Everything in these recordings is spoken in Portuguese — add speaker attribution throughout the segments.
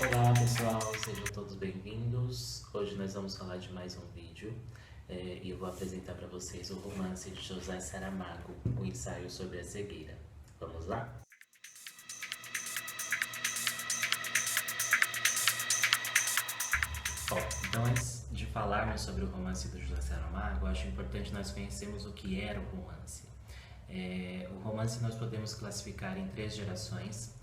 Speaker 1: Olá pessoal, sejam todos bem-vindos. Hoje nós vamos falar de mais um vídeo e eu vou apresentar para vocês o romance de José Saramago, o ensaio sobre a cegueira. Vamos lá? Bom, então antes de falarmos sobre o romance do José Saramago, acho importante nós conhecermos o que era o romance. O romance nós podemos classificar em três gerações.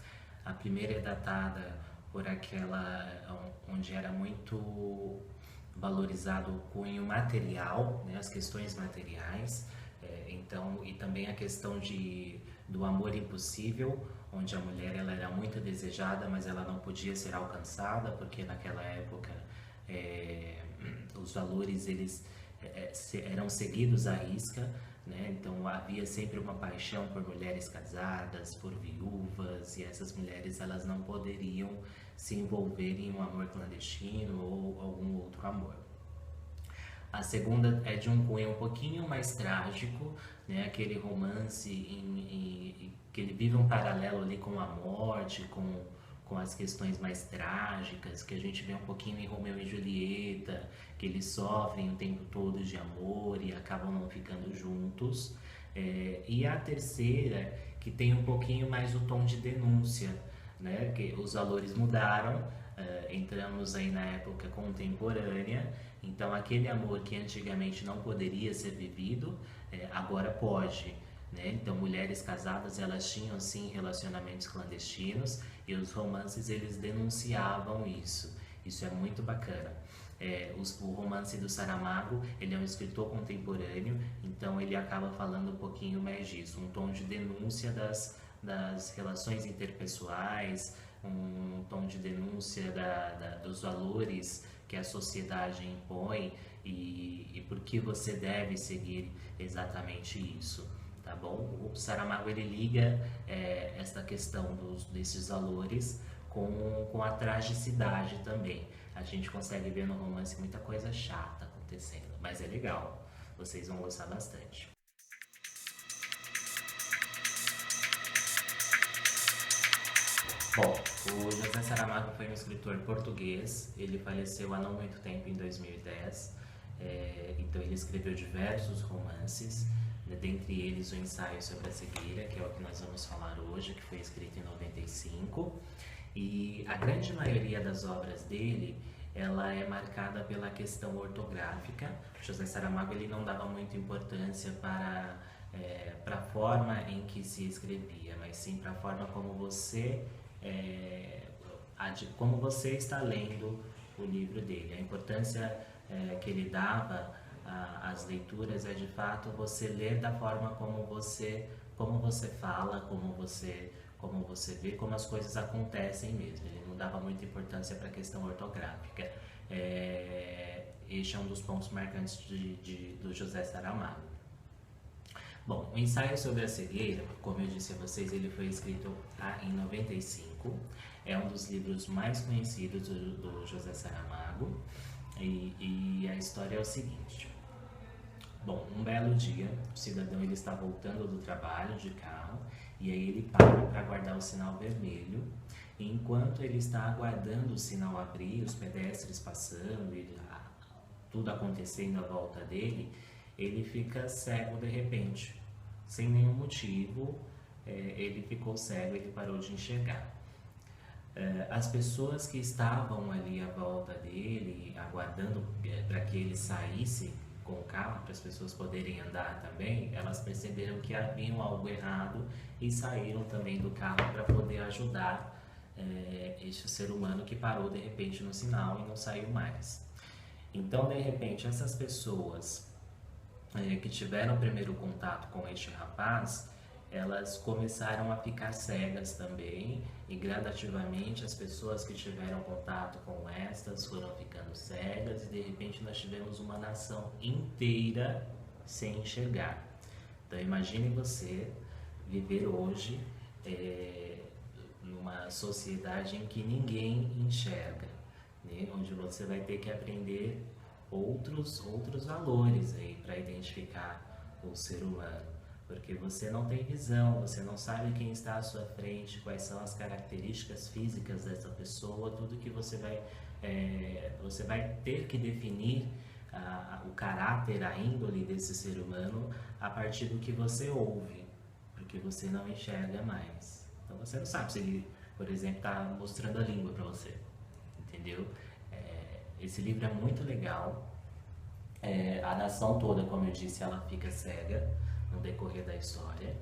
Speaker 1: A primeira é datada por aquela onde era muito valorizado o cunho material, né, as questões materiais, então e também a questão do amor impossível, onde a mulher ela era muito desejada, mas ela não podia ser alcançada porque naquela época é, os valores eles eram seguidos à risca, né? Então havia sempre uma paixão por mulheres casadas, por viúvas, e essas mulheres elas não poderiam se envolver em um amor clandestino ou algum outro amor. A segunda é de um cunho um pouquinho mais trágico, né? Aquele romance que ele vive um paralelo ali com a morte, com as questões mais trágicas, que a gente vê um pouquinho em Romeu e Julieta, que eles sofrem o tempo todo de amor e acabam não ficando juntos. E a terceira, que tem um pouquinho mais o tom de denúncia, né? Que os valores mudaram, entramos aí na época contemporânea, então aquele amor que antigamente não poderia ser vivido, agora pode. Né? Então mulheres casadas elas tinham sim relacionamentos clandestinos e os romances eles denunciavam isso. Isso é muito bacana. O romance do Saramago ele é um escritor contemporâneo, então ele acaba falando um pouquinho mais disso, um tom de denúncia das relações interpessoais, um tom de denúncia dos valores que a sociedade impõe e por que você deve seguir exatamente isso, tá bom? O Saramago ele liga essa questão desses valores com a tragicidade também. A gente consegue ver no romance muita coisa chata acontecendo, mas é legal, vocês vão gostar bastante. Bom, o José Saramago foi um escritor português, ele faleceu há não muito tempo, em 2010. Então ele escreveu diversos romances, né, dentre eles o Ensaio sobre a Cegueira, que é o que nós vamos falar hoje, que foi escrito em 95. E a grande maioria das obras dele, ela é marcada pela questão ortográfica. José Saramago ele não dava muita importância para a forma em que se escrevia, mas sim para a forma é, como você está lendo o livro dele. A importância que ele dava às leituras é de fato você ler da forma como você fala, como você vê, como as coisas acontecem mesmo. Ele não dava muita importância para a questão ortográfica. Este é um dos pontos marcantes do José Saramago. Bom, o ensaio sobre a cegueira, como eu disse a vocês, ele foi escrito em 95. É um dos livros mais conhecidos do José Saramago. E a história é o seguinte. Bom, um belo dia, o cidadão ele está voltando do trabalho de carro e aí ele para aguardar o sinal vermelho. E enquanto ele está aguardando o sinal abrir, os pedestres passando e tudo acontecendo à volta dele, ele fica cego de repente, sem nenhum motivo. Ele ficou cego, ele parou de enxergar. As pessoas que estavam ali à volta dele, aguardando para que ele saísse com o carro, para as pessoas poderem andar também, elas perceberam que havia algo errado e saíram também do carro para poder ajudar este ser humano que parou de repente no sinal e não saiu mais. Então, de repente, essas pessoas que tiveram o primeiro contato com este rapaz, elas começaram a ficar cegas também e gradativamente as pessoas que tiveram contato com estas foram ficando cegas e de repente nós tivemos uma nação inteira sem enxergar. Então imagine você viver hoje numa sociedade em que ninguém enxerga, né? Onde você vai ter que aprender outros valores aí para identificar o ser humano. porque você não tem visão, você não sabe quem está à sua frente, quais são as características físicas dessa pessoa, tudo que você vai ter que definir o caráter, a índole desse ser humano a partir do que você ouve, porque você não enxerga mais. Então você não sabe se ele, por exemplo, está mostrando a língua para você, entendeu? Esse livro é muito legal. A nação toda, como eu disse, ela fica cega no decorrer da história.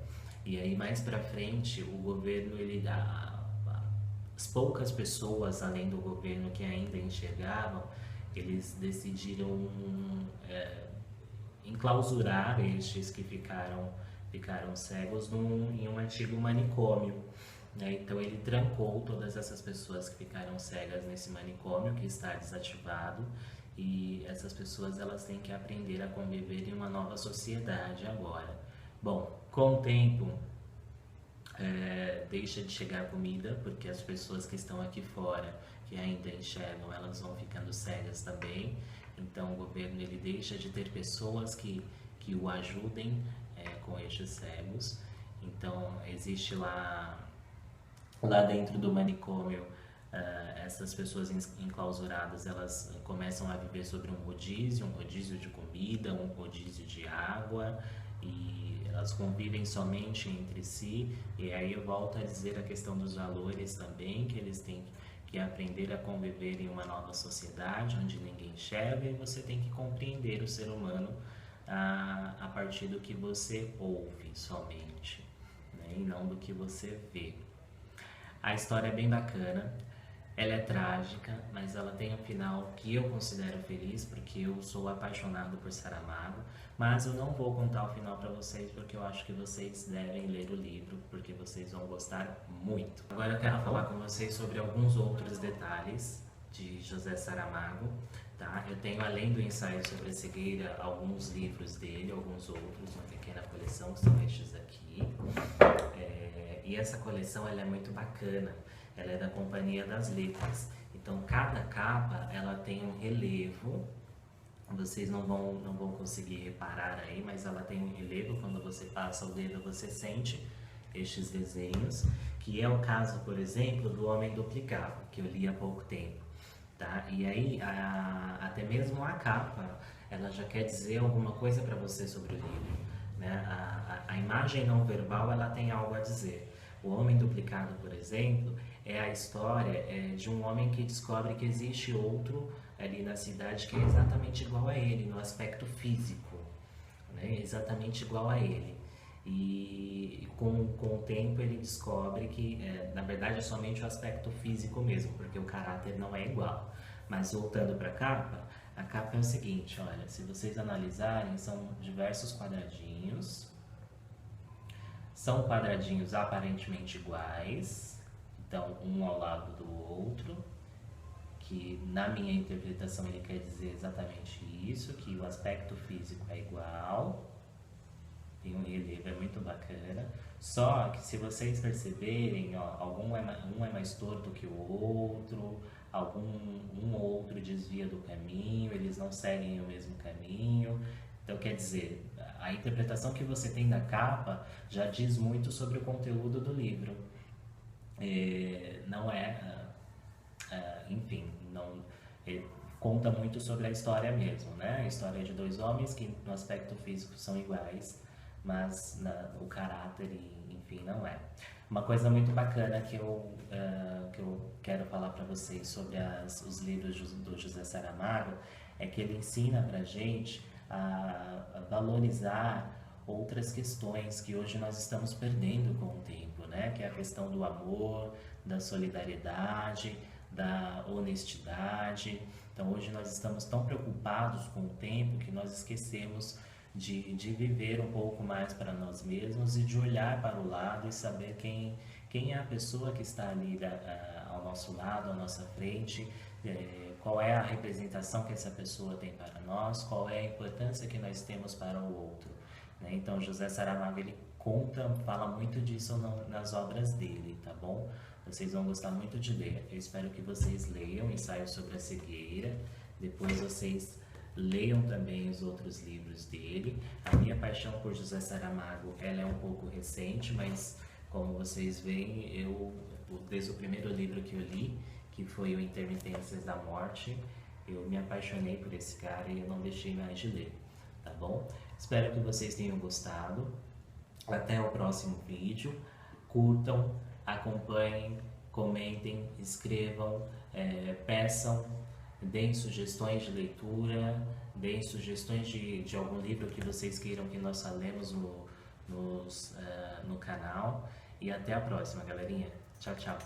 Speaker 1: E aí mais pra frente o governo, ele dá, as poucas pessoas além do governo que ainda enxergavam, eles decidiram enclausurar estes que ficaram cegos em um antigo manicômio, né? Então ele trancou todas essas pessoas que ficaram cegas nesse manicômio que está desativado, e essas pessoas elas têm que aprender a conviver em uma nova sociedade agora. Bom, com o tempo deixa de chegar comida, porque as pessoas que estão aqui fora, que ainda enxergam, elas vão ficando cegas também. Então o governo ele deixa de ter pessoas que o ajudem com estes cegos. Então existe lá dentro do manicômio, essas pessoas enclausuradas, elas começam a viver sobre um rodízio de comida, um rodízio de água, e elas convivem somente entre si. E aí eu volto a dizer a questão dos valores também, que eles têm que aprender a conviver em uma nova sociedade onde ninguém enxerga, e você tem que compreender o ser humano a partir do que você ouve somente, né? E não do que você vê. A história é bem bacana, ela é trágica, mas ela tem um final que eu considero feliz, porque eu sou apaixonado por Saramago, mas eu não vou contar o final para vocês, porque eu acho que vocês devem ler o livro, porque vocês vão gostar muito. Agora eu quero falar com vocês sobre alguns outros detalhes de José Saramago, tá? Eu tenho, além do ensaio sobre a cegueira, alguns livros dele, alguns outros, uma pequena coleção, que são estes aqui. E essa coleção ela é muito bacana, ela é da Companhia das Letras. Então cada capa ela tem um relevo, vocês não vão conseguir reparar aí, mas ela tem um relevo. Quando você passa o dedo você sente estes desenhos, que é o caso, por exemplo, do Homem Duplicado, que eu li há pouco tempo, tá? E aí até mesmo a capa ela já quer dizer alguma coisa para você sobre o livro, né? A imagem não verbal ela tem algo a dizer. O Homem Duplicado, por exemplo, é a história de um homem que descobre que existe outro ali na cidade que é exatamente igual a ele, no aspecto físico, né? Exatamente igual a ele. E com o tempo ele descobre que, na verdade, é somente o aspecto físico mesmo, porque o caráter não é igual. Mas voltando para a capa é o seguinte, olha, se vocês analisarem, são diversos quadradinhos. São quadradinhos aparentemente iguais, então um ao lado do outro, que na minha interpretação ele quer dizer exatamente isso, que o aspecto físico é igual, tem um relevo, é muito bacana. Só que se vocês perceberem, ó, um é mais torto que o outro, um ou outro desvia do caminho, eles não seguem o mesmo caminho. Então, quer dizer, a interpretação que você tem da capa já diz muito sobre o conteúdo do livro. Enfim, conta muito sobre a história mesmo, né? A história de dois homens que no aspecto físico são iguais, mas o caráter, enfim, não é. Uma coisa muito bacana que eu quero falar para vocês sobre os livros do José Saramago é que ele ensina pra gente a valorizar outras questões que hoje nós estamos perdendo com o tempo, né? Que é a questão do amor, da solidariedade, da honestidade. Então hoje nós estamos tão preocupados com o tempo que nós esquecemos de viver um pouco mais para nós mesmos e de olhar para o lado e saber quem é a pessoa que está ali ao nosso lado, à nossa frente, qual é a representação que essa pessoa tem para nós, qual é a importância que nós temos para o outro, né? Então José Saramago ele fala muito disso nas obras dele, tá bom? Vocês vão gostar muito de ler. Eu espero que vocês leiam o Ensaio sobre a Cegueira, depois vocês leiam também os outros livros dele. A minha paixão por José Saramago, ela é um pouco recente, mas como vocês veem, desde o primeiro livro que eu li, que foi o Intermitências da Morte, eu me apaixonei por esse cara e eu não deixei mais de ler, tá bom? Espero que vocês tenham gostado. Até o próximo vídeo. Curtam, acompanhem, comentem, escrevam, peçam, deem sugestões de leitura, deem sugestões de algum livro que vocês queiram que nós falemos no canal. E até a próxima, galerinha. Tchau, tchau.